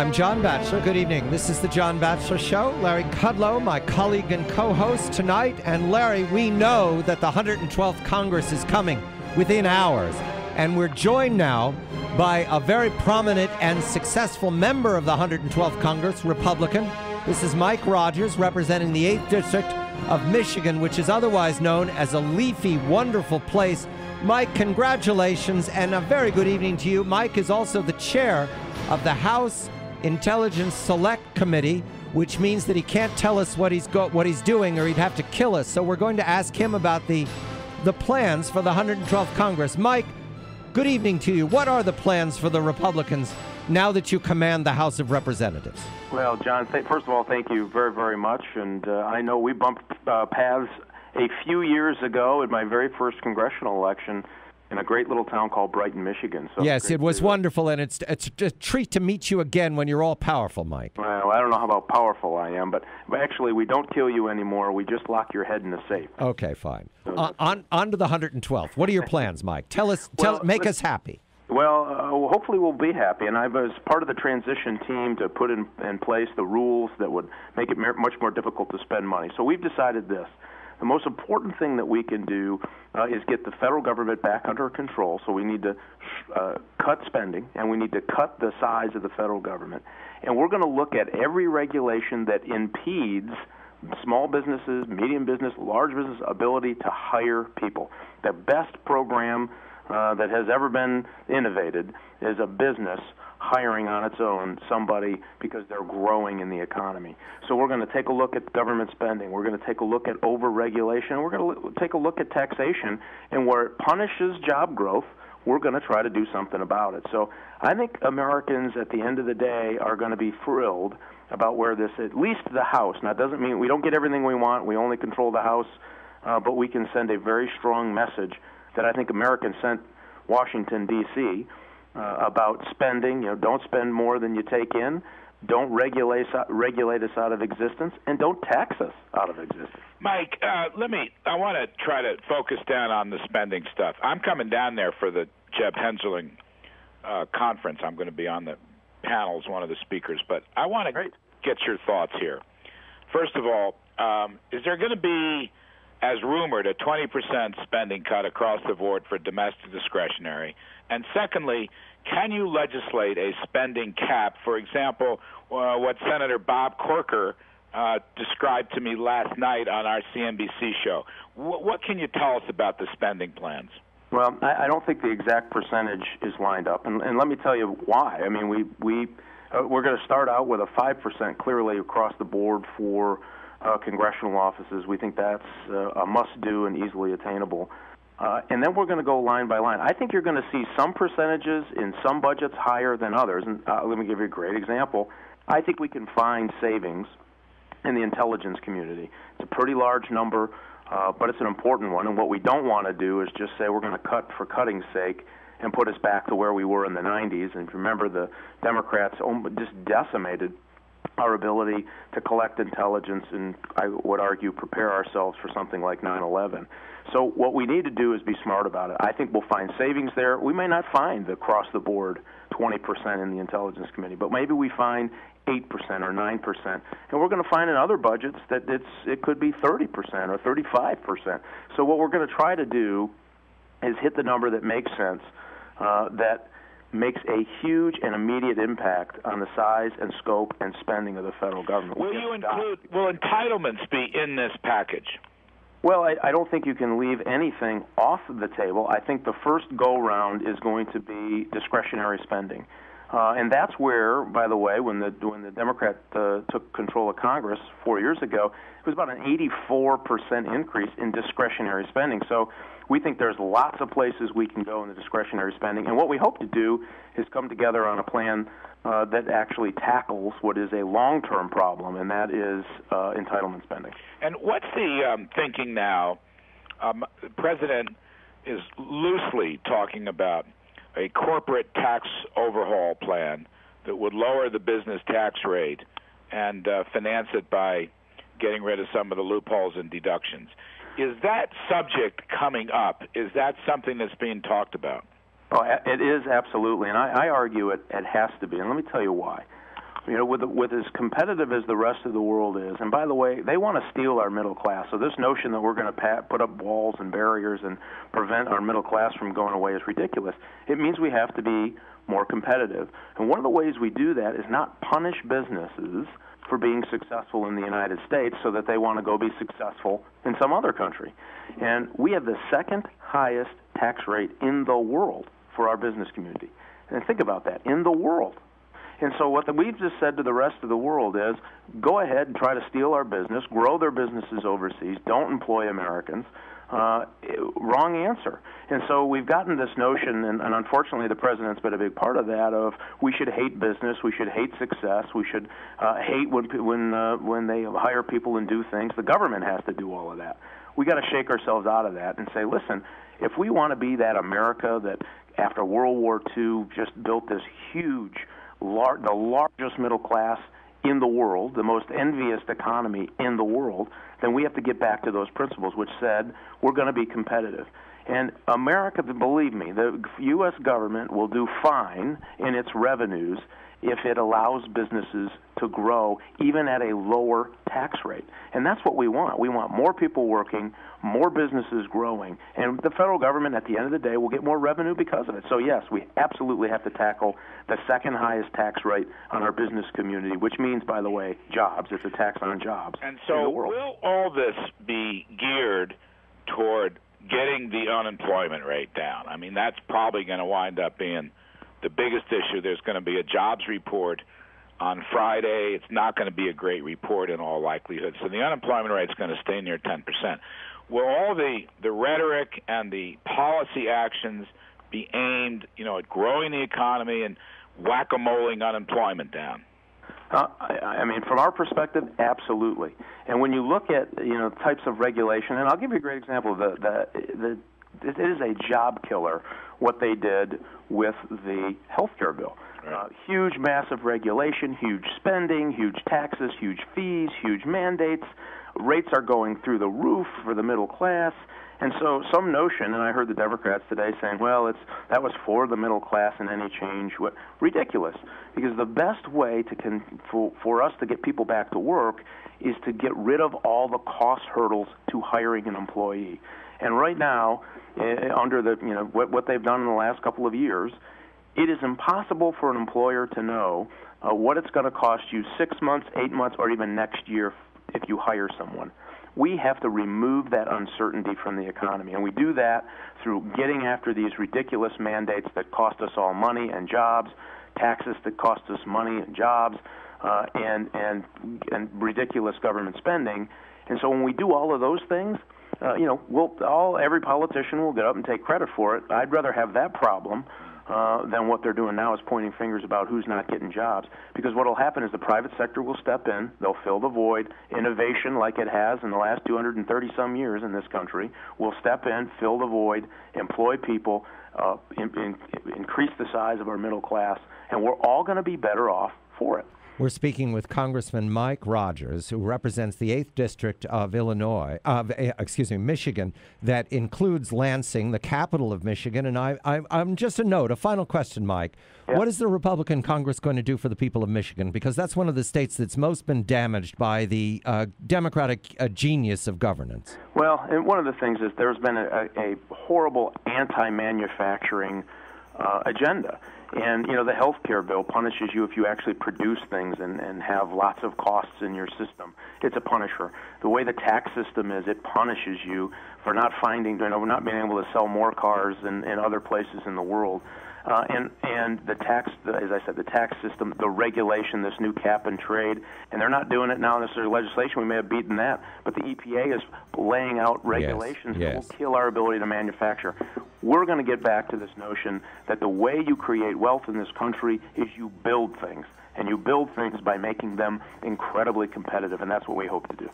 I'm John Batchelor. Good evening. This is the John Batchelor Show. Larry Kudlow, my colleague and co-host tonight. And Larry, we know that the 112th Congress is coming within hours. And we're joined now by a very prominent and successful member of the 112th Congress, Republican. This is Mike Rogers, representing the 8th District of Michigan, which is otherwise known as a leafy, wonderful place. Mike, congratulations and a very good evening to you. Mike is also the chair of the House Intelligence Select Committee, which means that he can't tell us what he's doing or he'd have to kill us. So we're going to ask him about the plans for the 112th Congress. Mike, good evening to you. What are the plans for the Republicans now that you command the House of Representatives? Well, John, first of all, thank you very, very much. And I know we bumped paths a few years ago in my very first congressional election in a great little town called Brighton, Michigan. So yes, it was wonderful, and it's a treat to meet you again when you're all powerful, Mike. Well, I don't know how about powerful I am, but actually we don't kill you anymore. We just lock your head in a safe. Okay, fine. On to the 112th. What are your plans, Mike? Make us happy. Well, hopefully we'll be happy, and I was part of the transition team to put in place the rules that would make it much more difficult to spend money. So we've decided this. The most important thing that we can do is get the federal government back under control. So we need to cut spending, and we need to cut the size of the federal government. And we're going to look at every regulation that impedes small businesses, medium business, large business ability to hire people. The best program that has ever been innovated is a business hiring on its own somebody because they're growing in the economy. So we're going to take a look at government spending. We're going to take a look at over-regulation. We're going to take a look at taxation. And where it punishes job growth, we're going to try to do something about it. So I think Americans at the end of the day are going to be thrilled about where this, at least the House. Now, it doesn't mean we don't get everything we want. We only control the House. But we can send a very strong message that I think Americans sent Washington, D.C., about spending. Don't spend more than you take in. Don't regulate us out of existence, and don't tax us out of existence. Mike, I want to try to focus down on the spending stuff. I'm coming down there for the Jeb Henseling conference. I'm going to be on the panel as one of the speakers, but I want to get your thoughts here. First of all, is there going to be, as rumored, a 20% spending cut across the board for domestic discretionary? And secondly, can you legislate a spending cap? For example, what Senator Bob Corker described to me last night on our CNBC show. What can you tell us about the spending plans? Well, I don't think the exact percentage is lined up, and let me tell you why. I mean, we're going to start out with a 5% clearly across the board for congressional offices. We think that's a must-do and easily attainable. And then we're going to go line by line. I think you're going to see some percentages in some budgets higher than others. And let me give you a great example. I think we can find savings in the intelligence community. It's a pretty large number, but it's an important one. And what we don't want to do is just say we're going to cut for cutting's sake and put us back to where we were in the 90s. And remember, the Democrats just decimated our ability to collect intelligence and, I would argue, prepare ourselves for something like 9/11. So what we need to do is be smart about it. I think we'll find savings there. We may not find across-the-board 20% in the Intelligence Committee, but maybe we find 8% or 9%. And we're going to find in other budgets that it could be 30% or 35%. So what we're going to try to do is hit the number that makes sense, that makes a huge and immediate impact on the size and scope and spending of the federal government. Will entitlements be in this package? Well, I don't think you can leave anything off the table. I think the first go-round is going to be discretionary spending. And that's where, by the way, when the Democrat took control of Congress 4 years ago, it was about an 84% increase in discretionary spending. So we think there's lots of places we can go in the discretionary spending. And what we hope to do is come together on a plan that actually tackles what is a long-term problem, and that is entitlement spending. And what's the thinking now? The president is loosely talking about a corporate tax overhaul plan that would lower the business tax rate and finance it by getting rid of some of the loopholes and deductions. Is that subject coming up? Is that something that's being talked about? Oh, it is, absolutely. And I argue it has to be. And let me tell you why. You know, with as competitive as the rest of the world is, and by the way, they want to steal our middle class. So this notion that we're going to put up walls and barriers and prevent our middle class from going away is ridiculous. It means we have to be more competitive. And one of the ways we do that is not punish businesses for being successful in the United States so that they want to go be successful in some other country. And we have the second highest tax rate in the world for our business community. And think about that, in the world. And so what we've just said to the rest of the world is, go ahead and try to steal our business, grow their businesses overseas, don't employ Americans. Wrong answer. And so we've gotten this notion, and unfortunately the president's been a big part of that, of we should hate business, we should hate success, we should hate when they hire people and do things. The government has to do all of that. We got to shake ourselves out of that and say, listen, if we want to be that America that after World War II just built this huge, the largest middle class in the world, the most envious economy in the world, then we have to get back to those principles, which said we're going to be competitive. And America, believe me, the U.S. government will do fine in its revenues if it allows businesses to grow even at a lower tax rate. And that's what we want. We want more people working, more businesses growing, and the federal government at the end of the day will get more revenue because of it. So yes, we absolutely have to tackle the second highest tax rate on our business community, which means, by the way, jobs. It's a tax on jobs. And so will all this be geared toward getting the unemployment rate down? I mean, that's probably going to wind up being the biggest issue. There's going to be a jobs report on Friday. It's not going to be a great report in all likelihood. So the unemployment rate is going to stay near 10%. Will all the rhetoric and the policy actions be aimed, at growing the economy and whack-a-moling unemployment down? I mean, from our perspective, absolutely. And when you look at types of regulation, and I'll give you a great example. It is a job killer what they did with the health care bill. Right. Huge, massive regulation, huge spending, huge taxes, huge fees, huge mandates. Rates are going through the roof for the middle class. And so some notion, and I heard the Democrats today saying, well, that was for the middle class and any change. Ridiculous. Because the best way for us to get people back to work is to get rid of all the cost hurdles to hiring an employee. And right now, under what they've done in the last couple of years, it is impossible for an employer to know what it's going to cost you 6 months, 8 months, or even next year if you hire someone. We have to remove that uncertainty from the economy, and we do that through getting after these ridiculous mandates that cost us all money and jobs, taxes that cost us money and jobs, and ridiculous government spending. And so when we do all of those things, every politician will get up and take credit for it. I'd rather have that problem than what they're doing now is pointing fingers about who's not getting jobs. Because what will happen is the private sector will step in, they'll fill the void. Innovation, like it has in the last 230-some years in this country, will step in, fill the void, employ people, increase the size of our middle class, and we're all going to be better off for it. We're speaking with Congressman Mike Rogers, who represents the 8th District of Michigan, that includes Lansing, the capital of Michigan. And I'm just a final question, Mike. Yeah. What is the Republican Congress going to do for the people of Michigan? Because that's one of the states that's most been damaged by the Democratic genius of governance. Well, and one of the things is there's been a horrible anti-manufacturing agenda. And, the health care bill punishes you if you actually produce things and have lots of costs in your system. It's a punisher. The way the tax system is, it punishes you for not not being able to sell more cars in other places in the world. And the tax, as I said, the tax system, the regulation, this new cap and trade, and they're not doing it now in this legislation. We may have beaten that, but the EPA is laying out regulations that will kill our ability to manufacture. We're going to get back to this notion that the way you create wealth in this country is you build things, and you build things by making them incredibly competitive, and that's what we hope to do.